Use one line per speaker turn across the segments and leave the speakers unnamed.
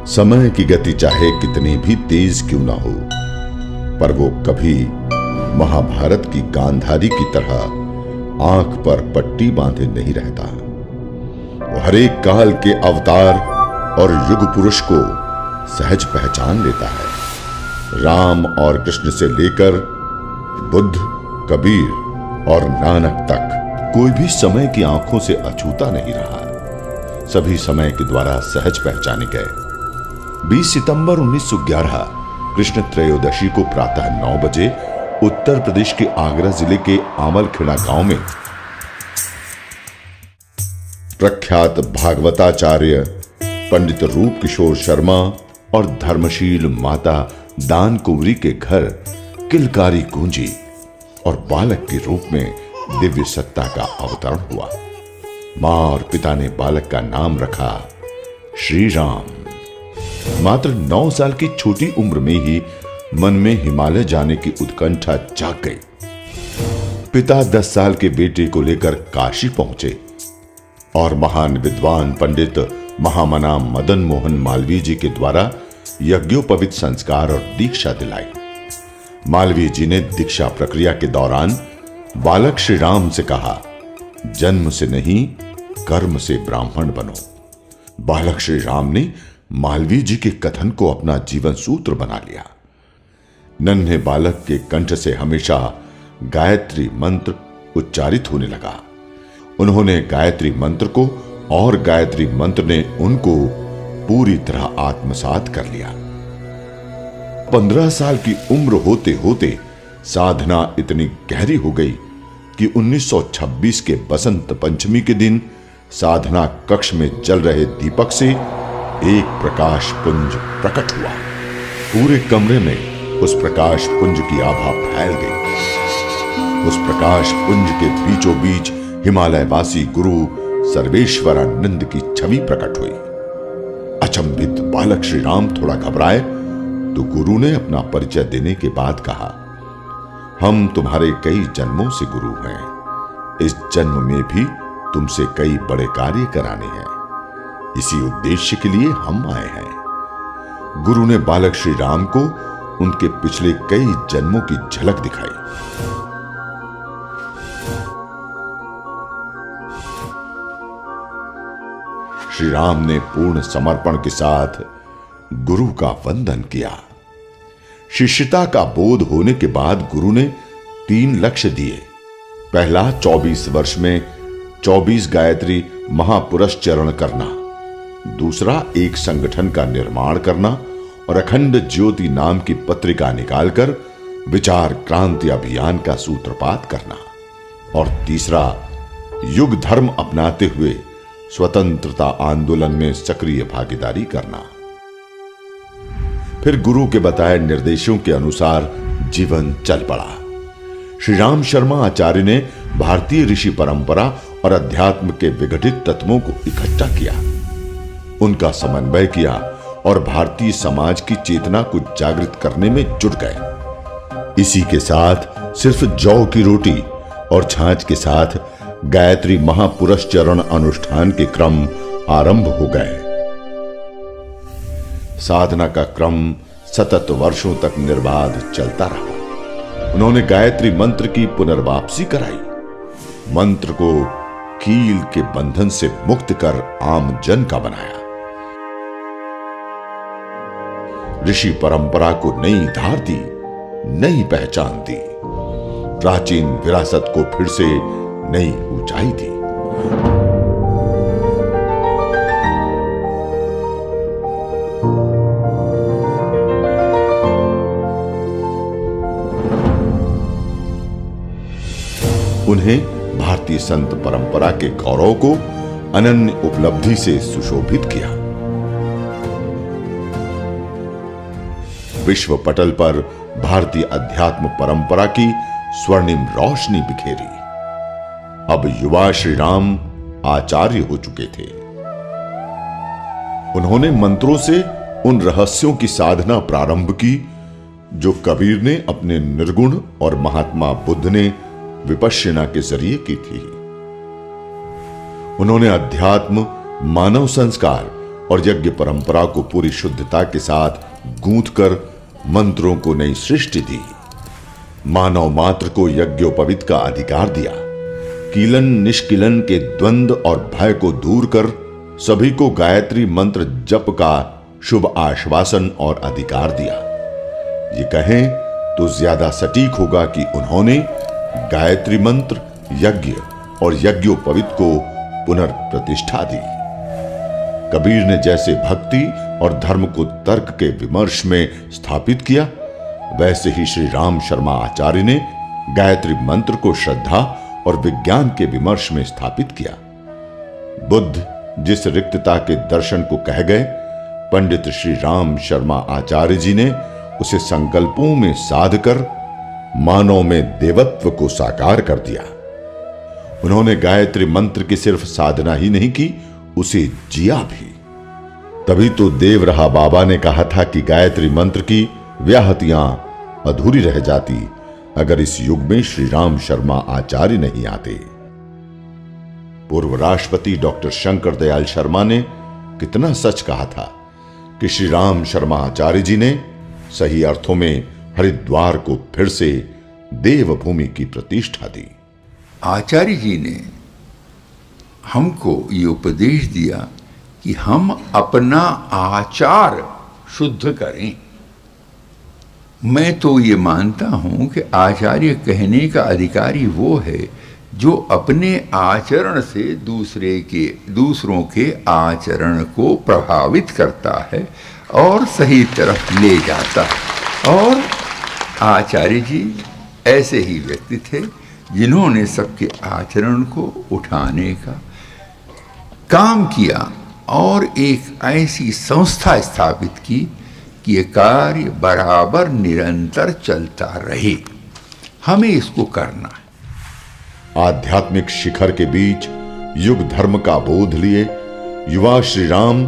समय की गति चाहे कितनी भी तेज क्यों ना हो, पर वो कभी महाभारत की गांधारी की तरह आंख पर पट्टी बांधे नहीं रहता। वो हर एक काल के अवतार और युग पुरुष को सहज पहचान लेता है। राम और कृष्ण से लेकर बुद्ध, कबीर और नानक तक कोई भी समय की आंखों से अछूता नहीं रहा। सभी समय के द्वारा सहज पहचाने गए। 20 सितंबर 1911 कृष्ण त्रयोदशी को प्रातः 9 बजे उत्तर प्रदेश के आगरा जिले के आमलखेड़ा गांव में प्रख्यात भागवताचार्य पंडित रूप किशोर शर्मा और धर्मशील माता दान कुंवरी के घर किलकारी गूंजी और बालक के रूप में दिव्य सत्ता का अवतरण हुआ। मां और पिता ने बालक का नाम रखा श्री राम। मात्र 9 साल की छोटी उम्र में ही मन में हिमालय जाने की उत्कंठा जाग गई। पिता 10 साल के बेटे को लेकर काशी पहुंचे और महान विद्वान पंडित महामना मदन मोहन मालवीय जी के द्वारा यज्ञोपवीत संस्कार और दीक्षा दिलाई। मालवीय जी ने दीक्षा प्रक्रिया के दौरान बालक श्री राम से कहा, जन्म से नहीं कर्म से ब्राह्मण बनो। बालक श्री राम ने मालवीय जी के कथन को अपना जीवन सूत्र बना लिया। नन्हे बालक के कंठ से हमेशा गायत्री मंत्र उच्चारित होने लगा। उन्होंने गायत्री मंत्र को और गायत्री मंत्र ने उनको पूरी तरह आत्मसात कर लिया। 15 साल की उम्र होते होते साधना इतनी गहरी हो गई कि 1926 के बसंत पंचमी के दिन साधना कक्ष में जल रहे दीपक से एक प्रकाश पुंज प्रकट हुआ। पूरे कमरे में उस प्रकाश पुंज की आभा फैल गई। उस प्रकाश पुंज के बीचों बीच हिमालयवासी गुरु सर्वेश्वरानंद की छवि प्रकट हुई। अचंभित बालक श्री राम थोड़ा घबराए तो गुरु ने अपना परिचय देने के बाद कहा, हम तुम्हारे कई जन्मों से गुरु हैं। इस जन्म में भी तुमसे कई बड़े कार्य कराने हैं। इसी उद्देश्य के लिए हम आए हैं। गुरु ने बालक श्री राम को उनके पिछले कई जन्मों की झलक दिखाई। श्री राम ने पूर्ण समर्पण के साथ गुरु का वंदन किया। शिष्यता का बोध होने के बाद गुरु ने 3 लक्ष्य दिए। पहला 24 वर्ष में 24 गायत्री महापुरस्चरण करना, दूसरा एक संगठन का निर्माण करना और अखंड ज्योति नाम की पत्रिका निकालकर विचार क्रांति अभियान का सूत्रपात करना, और तीसरा युग धर्म अपनाते हुए स्वतंत्रता आंदोलन में सक्रिय भागीदारी करना। फिर गुरु के बताए निर्देशों के अनुसार जीवन चल पड़ा। श्री राम शर्मा आचार्य ने भारतीय ऋषि परंपरा और अध्यात्म के विघटित तत्वों को इकट्ठा किया, उनका समन्वय किया और भारतीय समाज की चेतना को जागृत करने में जुट गए। इसी के साथ सिर्फ जौ की रोटी और छाछ के साथ गायत्री महापुरस्चरण अनुष्ठान के क्रम आरंभ हो गए। साधना का क्रम सतत वर्षों तक निर्बाध चलता रहा। उन्होंने गायत्री मंत्र की पुनर्वापसी कराई, मंत्र को कील के बंधन से मुक्त कर आम जन का बनाया। ऋषि परंपरा को नई धार दी, नई पहचान दी, प्राचीन विरासत को फिर से नई ऊंचाई दी। उन्हें भारतीय संत परंपरा के गौरव को अनन्य उपलब्धि से सुशोभित किया। विश्व पटल पर भारतीय अध्यात्म परंपरा की स्वर्णिम रोशनी बिखेरी। अब युवा श्री राम आचार्य हो चुके थे। उन्होंने मंत्रों से उन रहस्यों की साधना प्रारंभ की जो कबीर ने अपने निर्गुण और महात्मा बुद्ध ने विपश्यना के जरिए की थी। उन्होंने अध्यात्म, मानव संस्कार और यज्ञ परंपरा को पूरी शुद्धता के साथ गूंथकर मंत्रों को नई सृष्टि दी। मानव मात्र को यज्ञोपवीत का अधिकार दिया। कीलन निष्कीलन के द्वंद्व और भय को दूर कर सभी को गायत्री मंत्र जप का शुभ आश्वासन और अधिकार दिया। ये कहें तो ज्यादा सटीक होगा कि उन्होंने गायत्री मंत्र, यज्ञ और यज्ञोपवीत को पुनर्प्रतिष्ठा दी। कबीर ने जैसे भक्ति और धर्म को तर्क के विमर्श में स्थापित किया, वैसे ही श्री राम शर्मा आचार्य ने गायत्री मंत्र को श्रद्धा और विज्ञान के विमर्श में स्थापित किया। बुद्ध जिस रिक्तता के दर्शन को कह गए, पंडित श्री राम शर्मा आचार्य जी ने उसे संकल्पों में साध कर मानव में देवत्व को साकार कर दिया। उन्होंने गायत्री मंत्र की सिर्फ साधना ही नहीं की, उसे जिया भी। तभी तो देव रहा बाबा ने कहा था कि गायत्री मंत्र की व्याहतियां अधूरी रह जाती अगर इस युग में श्री राम शर्मा आचार्य नहीं आते। पूर्व राष्ट्रपति डॉक्टर शंकर दयाल शर्मा ने कितना सच कहा था कि श्री राम शर्मा आचार्य जी ने सही अर्थों में हरिद्वार को फिर से देवभूमि की प्रतिष्ठा दी।
आचार्य जी ने हमको ये उपदेश दिया कि हम अपना आचार शुद्ध करें। मैं तो ये मानता हूं कि आचार्य कहने का अधिकारी वो है जो अपने आचरण से दूसरों के आचरण को प्रभावित करता है और सही तरफ ले जाता है। और आचार्य जी ऐसे ही व्यक्ति थे जिन्होंने सबके आचरण को उठाने का काम किया और एक ऐसी संस्था स्थापित की कि ये कार्य बराबर निरंतर चलता रहे। हमें इसको करना है।
आध्यात्मिक शिखर के बीच युग धर्म का बोध लिए युवा श्री राम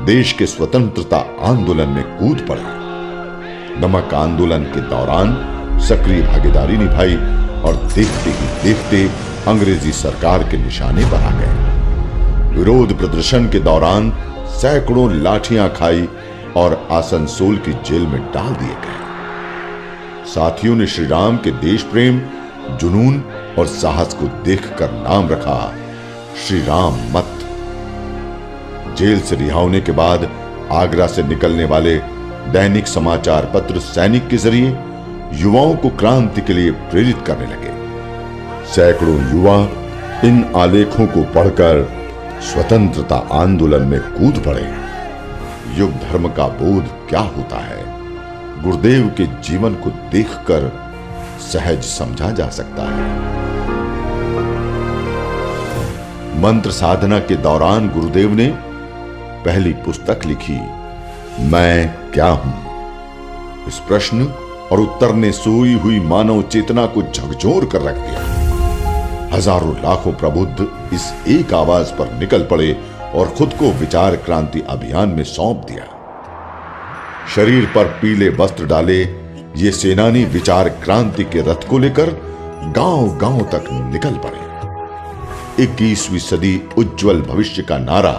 देश के स्वतंत्रता आंदोलन में कूद पड़े। नमक आंदोलन के दौरान सक्रिय भागीदारी निभाई और देखते ही देखते अंग्रेजी सरकार के निशाने पर आ गए। विरोध प्रदर्शन के दौरान सैकड़ों लाठियां खाई और आसनसोल की जेल में डाल दिए गए। साथियों ने श्री राम के देश प्रेम, जुनून और साहस को देखकर नाम रखा श्री राम मत। जेल से रिहा होने के बाद आगरा से निकलने वाले दैनिक समाचार पत्र सैनिक के जरिए युवाओं को क्रांति के लिए प्रेरित करने लगे। सैकड़ों युवा इन आलेखों को पढ़कर स्वतंत्रता आंदोलन में कूद पड़े। युग धर्म का बोध क्या होता है, गुरुदेव के जीवन को देखकर सहज समझा जा सकता है। मंत्र साधना के दौरान गुरुदेव ने पहली पुस्तक लिखी, मैं क्या हूं। इस प्रश्न और उत्तर ने सोई हुई मानव चेतना को झकझोर कर रख दिया। हजारों लाखों प्रबुद्ध इस एक आवाज पर निकल पड़े और खुद को विचार क्रांति अभियान में सौंप दिया। शरीर पर पीले वस्त्र डाले ये सेनानी विचार क्रांति के रथ को लेकर गांव-गांव तक निकल पड़े। 21वीं सदी उज्जवल भविष्य का नारा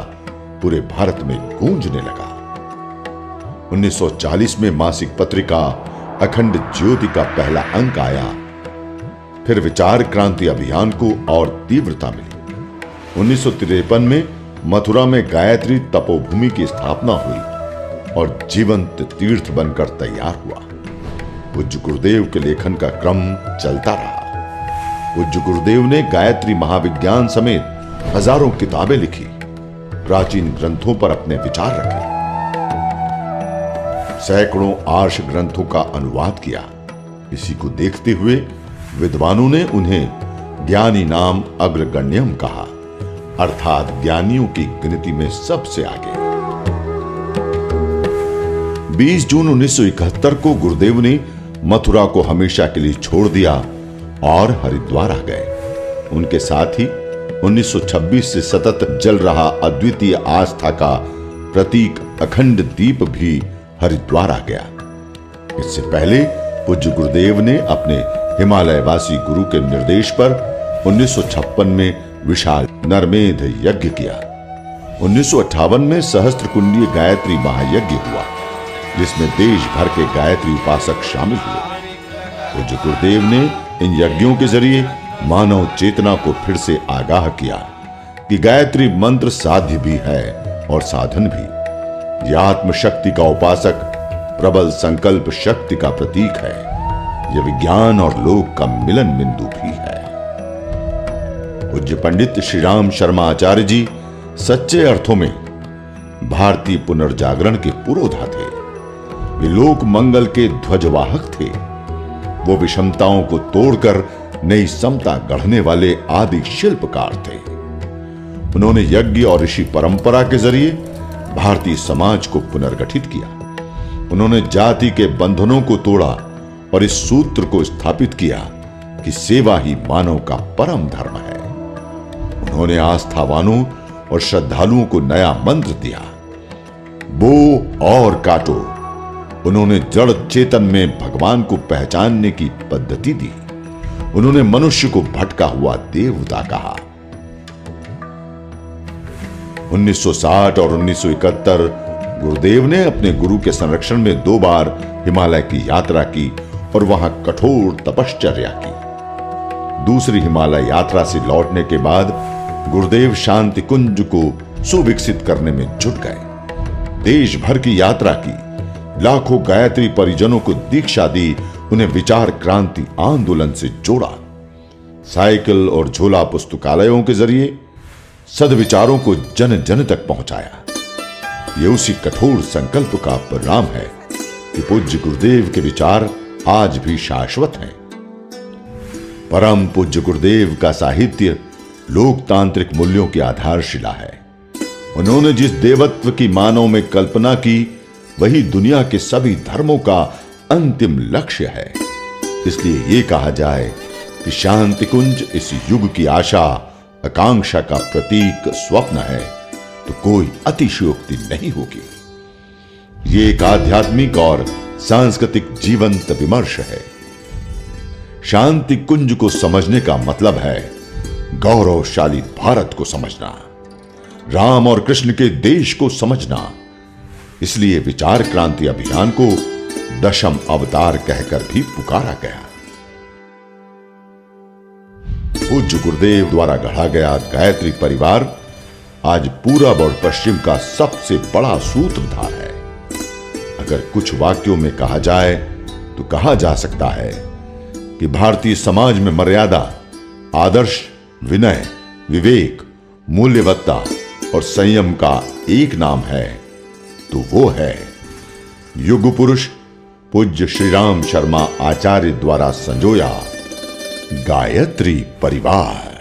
पूरे भारत में गूंजने लगा। 1940 में मासिक पत्रिका अखंड ज्योति का पहला अंक आया। फिर विचार क्रांति अभियान को और तीव्रता मिली। 1953 में मथुरा में गायत्री तपोभूमि की स्थापना हुई और जीवंत तीर्थ बनकर तैयार हुआ। पूज्य गुरुदेव के लेखन का क्रम चलता रहा। पूज्य गुरुदेव ने गायत्री महाविज्ञान समेत हजारों किताबें लिखी, प्राचीन ग्रंथों पर अपने विचार रखे, सैकड़ों आर्ष ग्रंथों का अनुवाद किया। इसी को देखते हुए विद्वानों ने उन्हें ज्ञानी नाम अग्रगण्यम कहा, अर्थात ज्ञानियों की गिनती में सबसे आगे। 20 जून 1971 को गुरुदेव ने मथुरा को हमेशा के लिए छोड़ दिया और हरिद्वार आ गए। उनके साथ ही 1926 से सतत जल रहा अद्वितीय आस्था का प्रतीक अखंड दीप भी हरिद्वार आ गया। इससे पहले पूज्य गुरुदेव ने अपने हिमालयवासी गुरु के निर्देश पर 1956 में विशाल नरमेध यज्ञ किया। 1958 में सहस्त्रकुंडीय गायत्री महायज्ञ हुआ, जिसमें देश भर के गायत्री उपासक शामिल हुए। पूज्य गुरुदेव ने इन यज्ञों के जरिए मानव चेतना को फिर से आगाह किया कि गायत्री मंत्र साध्य भी है और साधन भी। यह आत्मशक्ति का उपासक प्रबल संकल्प शक्ति का प्रतीक है। यह विज्ञान और लोक का मिलन बिंदु भी है। पूज्य पंडित श्री राम शर्मा आचार्य जी सच्चे अर्थों में भारतीय पुनर्जागरण के पुरोधा थे। वे लोक मंगल के ध्वजवाहक थे। वो विषमताओं को तोड़कर नई समता गढ़ने वाले आदि शिल्पकार थे। उन्होंने यज्ञ और ऋषि परंपरा के जरिए भारतीय समाज को पुनर्गठित किया। उन्होंने जाति के बंधनों को तोड़ा और इस सूत्र को स्थापित किया कि सेवा ही मानव का परम धर्म है। उन्होंने आस्थावानों और श्रद्धालुओं को नया मंत्र दिया, बो और काटो। उन्होंने जड़ चेतन में भगवान को पहचानने की पद्धति दी। उन्होंने मनुष्य को भटका हुआ देवता कहा। 1960 और 1971 गुरुदेव ने अपने गुरु के संरक्षण में 2 बार हिमालय की यात्रा की और वहां कठोर तपश्चर्या की। दूसरी हिमालय यात्रा से लौटने के बाद गुरुदेव शांति कुंज को सुविकसित करने में जुट गए। देश भर की यात्रा की, लाखों गायत्री परिजनों को दीक्षा दी, उन्हें विचार क्रांति आंदोलन से जोड़ा। साइकिल और झोला पुस्तकालयों के जरिए सद्विचारों को जन जन तक पहुंचाया। यह उसी कठोर संकल्प का परिणाम है कि पूज्य गुरुदेव के विचार आज भी शाश्वत हैं। परम पूज्य गुरुदेव का साहित्य लोकतांत्रिक मूल्यों की आधारशिला है। उन्होंने जिस देवत्व की मानव में कल्पना की, वही दुनिया के सभी धर्मों का अंतिम लक्ष्य है। इसलिए यह कहा जाए कि शांति कुंज इस युग की आशा आकांक्षा का प्रतीक स्वप्न है, तो कोई अतिशयोक्ति नहीं होगी। ये एक आध्यात्मिक और सांस्कृतिक जीवंत विमर्श है। शांति कुंज को समझने का मतलब है गौरवशाली भारत को समझना, राम और कृष्ण के देश को समझना। इसलिए विचार क्रांति अभियान को दशम अवतार कहकर भी पुकारा गया। पूज्य गुरुदेव द्वारा गढ़ा गया गायत्री परिवार आज पूरब और पश्चिम का सबसे बड़ा सूत्रधार है। अगर कुछ वाक्यों में कहा जाए तो कहा जा सकता है कि भारतीय समाज में मर्यादा, आदर्श, विनय, विवेक, मूल्यवत्ता और संयम का एक नाम है, तो वो है युग पुरुष पूज्य श्री राम शर्मा आचार्य द्वारा संजोया गायत्री परिवार।